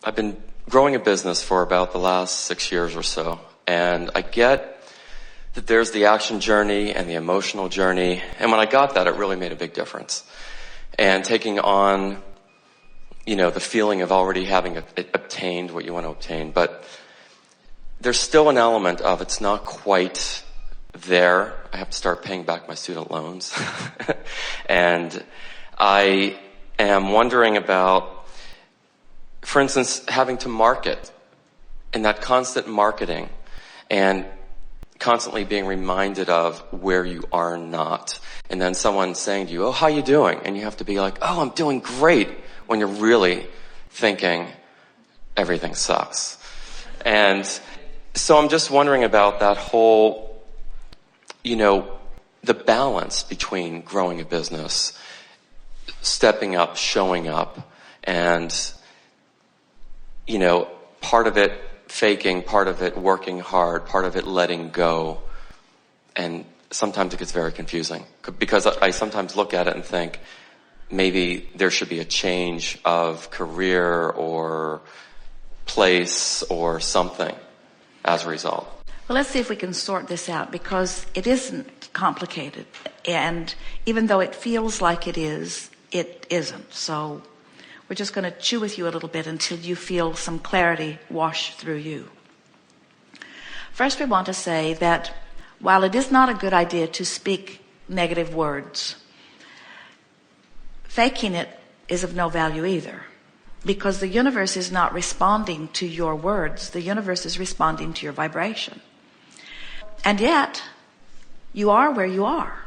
I've been growing a business for about the last 6 years or so, and I get that there's the action journey and the emotional journey, and when I got that, it really made a big difference. And taking on, the feeling of already having obtained what you want to obtain, but there's still an element of it's not quite there. I have to start paying back my student loans. And I am wondering about, for instance, having to market, and that constant marketing and constantly being reminded of where you are not. And then someone saying to you, "Oh, how you doing?" And you have to be like, "Oh, I'm doing great," when you're really thinking everything sucks. And so I'm just wondering about that whole, the balance between growing a business, stepping up, showing up, and, part of it faking, part of it working hard, part of it letting go. And sometimes it gets very confusing because I sometimes look at it and think maybe there should be a change of career or place or something as a result. Well, let's see if we can sort this out, because it isn't complicated. And even though it feels like it is, it isn't. So we're just going to chew with you a little bit until you feel some clarity wash through you. First, we want to say that while it is not a good idea to speak negative words, faking it is of no value either, because the universe is not responding to your words. The universe is responding to your vibration. And yet, you are where you are.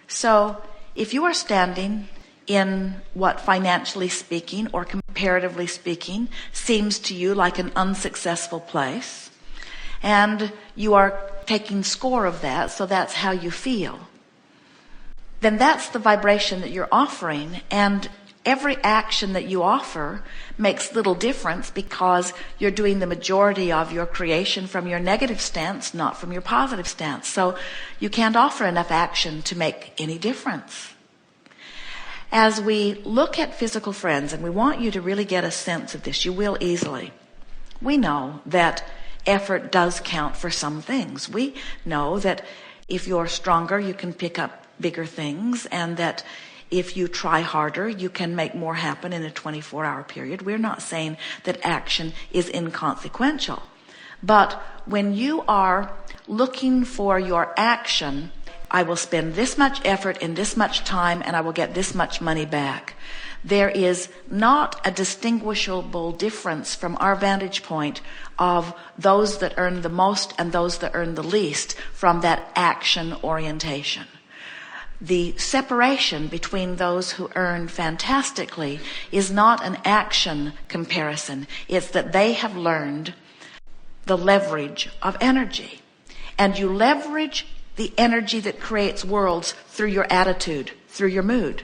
So if you are standing in what, financially speaking or comparatively speaking, seems to you like an unsuccessful place, and you are taking score of that, so that's how you feel, then that's the vibration that you're offering. And every action that you offer makes little difference, because you're doing the majority of your creation from your negative stance, not from your positive stance. So you can't offer enough action to make any difference. As we look at physical friends, and we want you to really get a sense of this, you will easily. We know that effort does count for some things. We know that if you're stronger, you can pick up bigger things, and that if you try harder, you can make more happen in a 24-hour period. We're not saying that action is inconsequential. But when you are looking for your action, I will spend this much effort in this much time and I will get this much money back. There is not a distinguishable difference from our vantage point of those that earn the most and those that earn the least from that action orientation. The separation between those who earn fantastically is not an action comparison. It's that they have learned the leverage of energy. And you leverage the energy that creates worlds through your attitude, through your mood,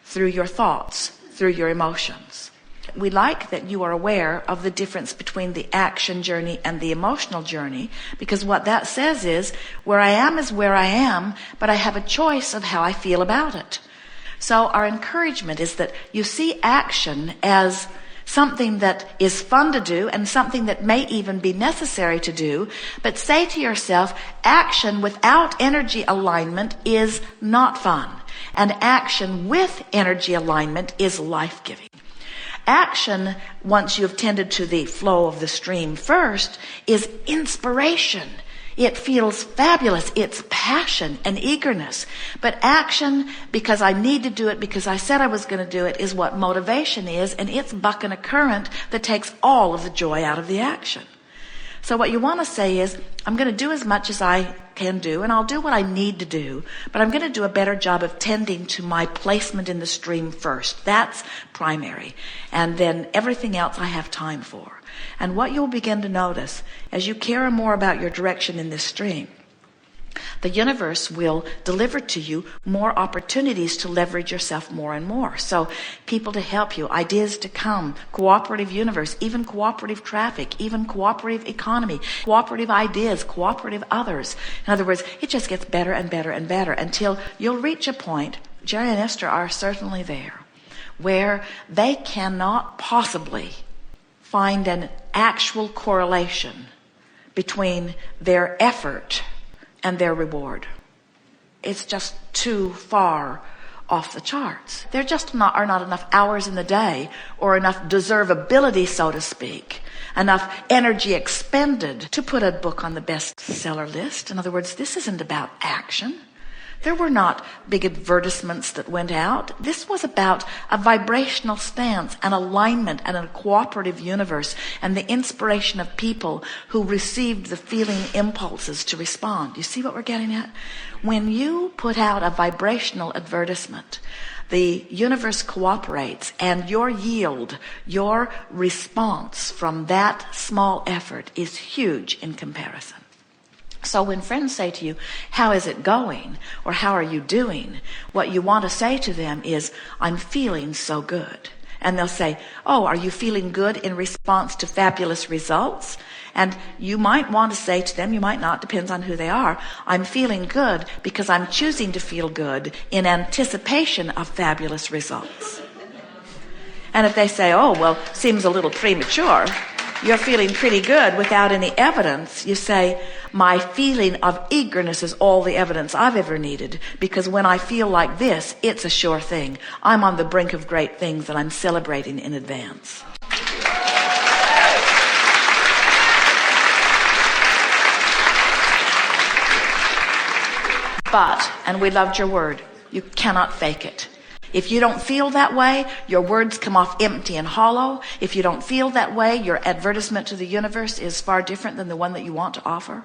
through your thoughts, through your emotions. We like that you are aware of the difference between the action journey and the emotional journey, because what that says is where I am is where I am, but I have a choice of how I feel about it. So our encouragement is that you see action as something that is fun to do and something that may even be necessary to do, but say to yourself, action without energy alignment is not fun, and action with energy alignment is life-giving. Action, once you've tended to the flow of the stream first, is inspiration. It feels fabulous. It's passion and eagerness. But action, because I need to do it, because I said I was going to do it, is what motivation is, and it's bucking a current that takes all of the joy out of the action. So what you want to say is, I'm going to do as much as I can do, and I'll do what I need to do, but I'm going to do a better job of tending to my placement in the stream first. That's primary. And then everything else I have time for. And what you'll begin to notice as you care more about your direction in this stream, the universe will deliver to you more opportunities to leverage yourself more and more. So people to help you, ideas to come, cooperative universe, even cooperative traffic, even cooperative economy, cooperative ideas, cooperative others. In other words, it just gets better and better and better until you'll reach a point, Jerry and Esther are certainly there, where they cannot possibly find an actual correlation between their effort and their reward. It's just too far off the charts. There just are not enough hours in the day, or enough deservability, so to speak, enough energy expended to put a book on the bestseller list. In other words, this isn't about action. There were not big advertisements that went out. This was about a vibrational stance, an alignment, and a cooperative universe, and the inspiration of people who received the feeling impulses to respond. You see what we're getting at? When you put out a vibrational advertisement, the universe cooperates, and your yield, your response from that small effort is huge in comparison. So when friends say to you, how is it going? Or how are you doing? What you want to say to them is, I'm feeling so good. And they'll say, oh, are you feeling good in response to fabulous results? And you might want to say to them, you might not, depends on who they are, I'm feeling good because I'm choosing to feel good in anticipation of fabulous results. And if they say, oh, well, seems a little premature, you're feeling pretty good without any evidence, you say, my feeling of eagerness is all the evidence I've ever needed, because when I feel like this, it's a sure thing. I'm on the brink of great things and I'm celebrating in advance. But, and we loved your word, you cannot fake it. If you don't feel that way, your words come off empty and hollow. If you don't feel that way, your advertisement to the universe is far different than the one that you want to offer.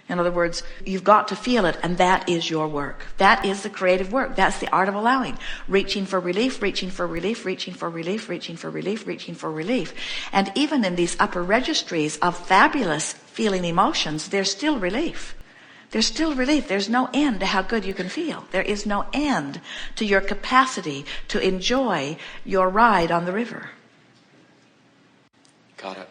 In other words, you've got to feel it, and that is your work. That is the creative work. That's the art of allowing. Reaching for relief, reaching for relief, reaching for relief, reaching for relief, reaching for relief. And even in these upper registries of fabulous feeling emotions, there's still relief. There's still relief. There's no end to how good you can feel. There is no end to your capacity to enjoy your ride on the river. Got it.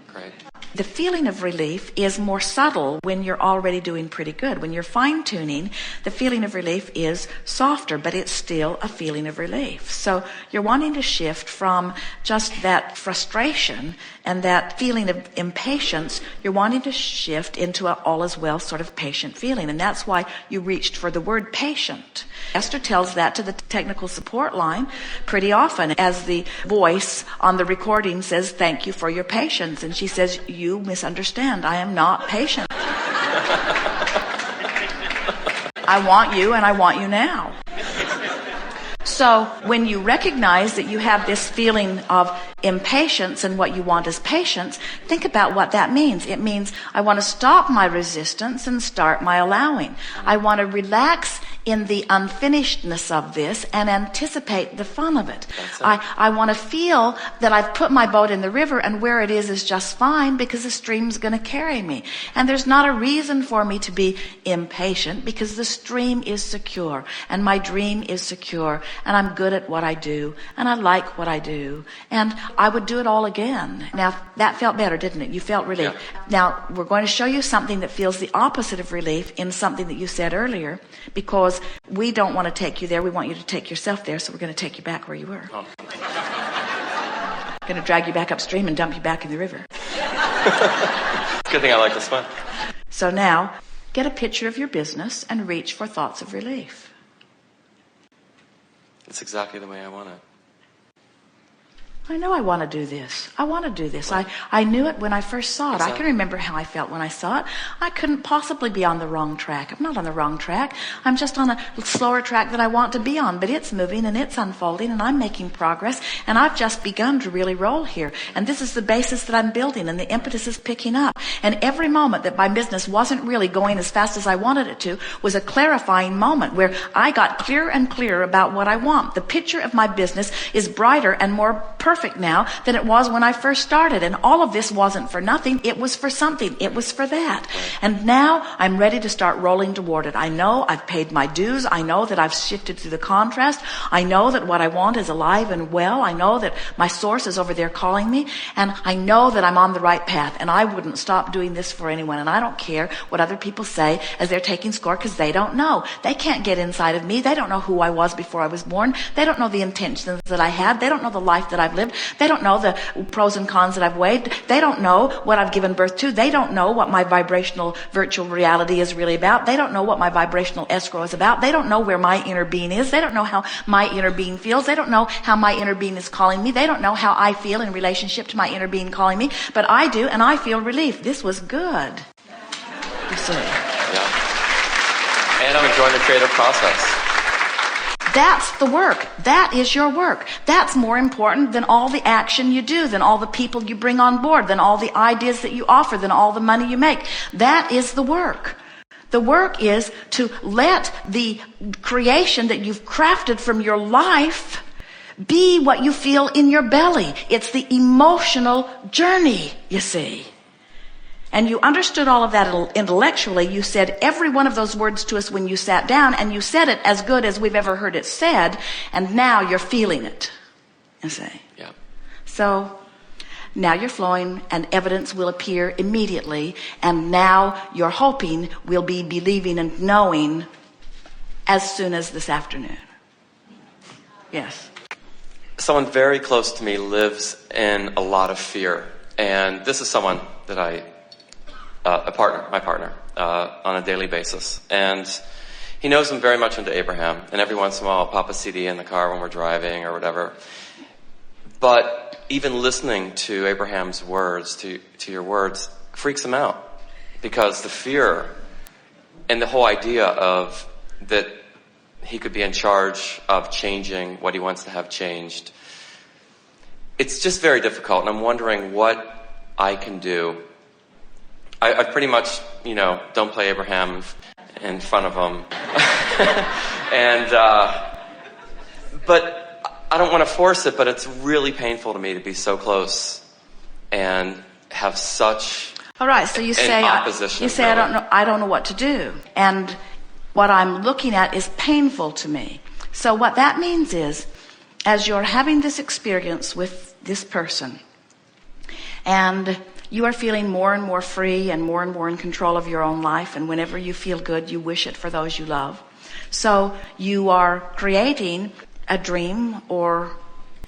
Great. The feeling of relief is more subtle when you're already doing pretty good. When you're fine-tuning, the feeling of relief is softer, but it's still a feeling of relief. So you're wanting to shift from just that frustration and that feeling of impatience. You're wanting to shift into an all is well sort of patient feeling. And that's why you reached for the word patient. Esther tells that to the technical support line pretty often as the voice on the recording says, thank you for your patience. And she says, you misunderstand. I am not patient. I want you, and I want you now. So when you recognize that you have this feeling of impatience and what you want is patience, think about what that means. It means I want to stop my resistance and start my allowing. I want to relax in the unfinishedness of this and anticipate the fun of it. I want to feel that I've put my boat in the river, and where it is just fine because the stream's going to carry me. And there's not a reason for me to be impatient because the stream is secure and my dream is secure and I'm good at what I do and I like what I do and I would do it all again. Now, that felt better, didn't it? You felt relief. Yeah. Now, we're going to show you something that feels the opposite of relief in something that you said earlier, because we don't want to take you there. We want you to take yourself there, so we're going to take you back where you were. Oh. Going to drag you back upstream and dump you back in the river. Good thing I like to swim. So now, get a picture of your business and reach for thoughts of relief. It's exactly the way I want it. I know I want to do this. I want to do this. I knew it when I first saw it. Exactly. I can remember how I felt when I saw it. I couldn't possibly be on the wrong track. I'm not on the wrong track. I'm just on a slower track that I want to be on. But it's moving and it's unfolding and I'm making progress. And I've just begun to really roll here. And this is the basis that I'm building and the impetus is picking up. And every moment that my business wasn't really going as fast as I wanted it to was a clarifying moment where I got clearer and clearer about what I want. The picture of my business is brighter and more perfect now than it was when I first started. And all of this wasn't for nothing. It was for something. It was for that. And now I'm ready to start rolling toward it. I know I've paid my dues. I know that I've shifted through the contrast. I know that what I want is alive and well. I know that my source is over there calling me. And I know that I'm on the right path. And I wouldn't stop doing this for anyone. And I don't care what other people say as they're taking score, because they don't know. They can't get inside of me. They don't know who I was before I was born. They don't know the intentions that I had. They don't know the life that I've lived. lived. They don't know the pros and cons that I've weighed. They don't know what I've given birth to. They don't know what my vibrational virtual reality is really about. They don't know what my vibrational escrow is about. They don't know where my inner being is. They don't know how my inner being feels. They don't know how my inner being is calling me. They don't know how I feel in relationship to my inner being calling me. But I do, and I feel relief. This was good. You see. Yeah. And I'm enjoying the creative process. That's the work. That is your work. That's more important than all the action you do, than all the people you bring on board, than all the ideas that you offer, than all the money you make. That is the work. The work is to let the creation that you've crafted from your life be what you feel in your belly. It's the emotional journey, you see. And you understood all of that intellectually. You said every one of those words to us when you sat down, and you said it as good as we've ever heard it said, and now you're feeling it. You see? Yeah. So now you're flowing, and evidence will appear immediately, and now you're hoping we'll be believing and knowing as soon as this afternoon. Yes. Someone very close to me lives in a lot of fear, and this is someone that my partner, on a daily basis. And he knows I'm very much into Abraham, and every once in a while I'll pop a CD in the car when we're driving or whatever. But even listening to Abraham's words, to your words, freaks him out, because the fear and the whole idea of that he could be in charge of changing what he wants to have changed, it's just very difficult, and I'm wondering what I can do. I pretty much, don't play Abraham in front of him. But I don't want to force it, but it's really painful to me to be so close and have such all right, so you say opposition. You say I don't know what to do. And what I'm looking at is painful to me. So what that means is, as you're having this experience with this person, and you are feeling more and more free and more in control of your own life, and whenever you feel good, you wish it for those you love. So you are creating a dream or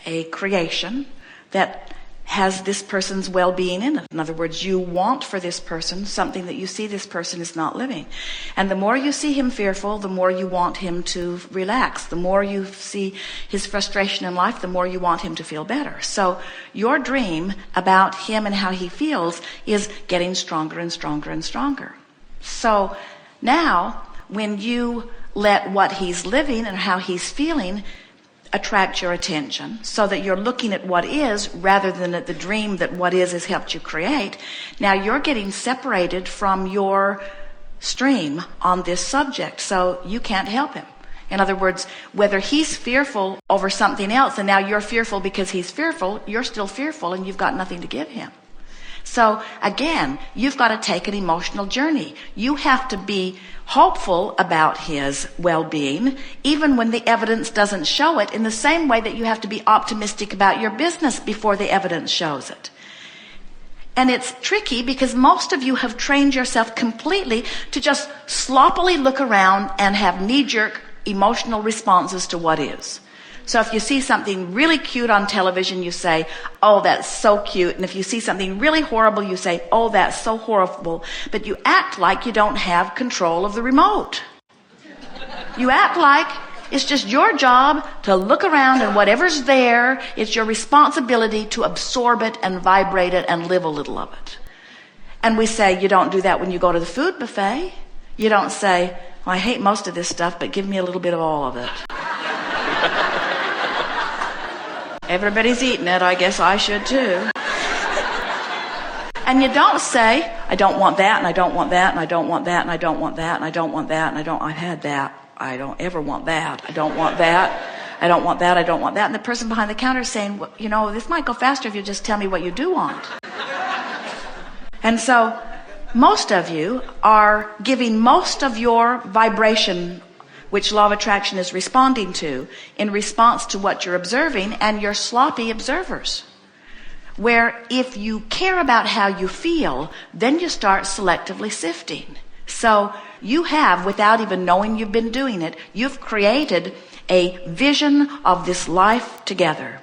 a creation that has this person's well-being in it. In other words, you want for this person something that you see this person is not living. And the more you see him fearful, the more you want him to relax. The more you see his frustration in life, the more you want him to feel better. So your dream about him and how he feels is getting stronger and stronger and stronger. So now, when you let what he's living and how he's feeling attract your attention, so that you're looking at what is rather than at the dream that what is has helped you create, now you're getting separated from your stream on this subject, so you can't help him. In other words, whether he's fearful over something else and now you're fearful because he's fearful, you're still fearful and you've got nothing to give him. So again, you've got to take an emotional journey. You have to be hopeful about his well-being, even when the evidence doesn't show it, in the same way that you have to be optimistic about your business before the evidence shows it. And it's tricky because most of you have trained yourself completely to just sloppily look around and have knee-jerk emotional responses to what is. So if you see something really cute on television, you say, oh, that's so cute. And if you see something really horrible, you say, oh, that's so horrible. But you act like you don't have control of the remote. You act like it's just your job to look around, and whatever's there, it's your responsibility to absorb it and vibrate it and live a little of it. And we say, you don't do that when you go to the food buffet. You don't say, well, I hate most of this stuff, but give me a little bit of all of it. Everybody's eating it, I guess I should too. And you don't say, I don't want that, and I don't want that, and I don't want that, and I don't want that, and I don't want that, and I've had that. I don't ever want that. I don't want that. I don't want that. I don't want that. And the person behind the counter is saying, well, this might go faster if you just tell me what you do want. And so most of you are giving most of your vibration, which law of attraction is responding to, in response to what you're observing, and you're sloppy observers. Where if you care about how you feel, then you start selectively sifting. So you have, without even knowing you've been doing it, you've created a vision of this life together.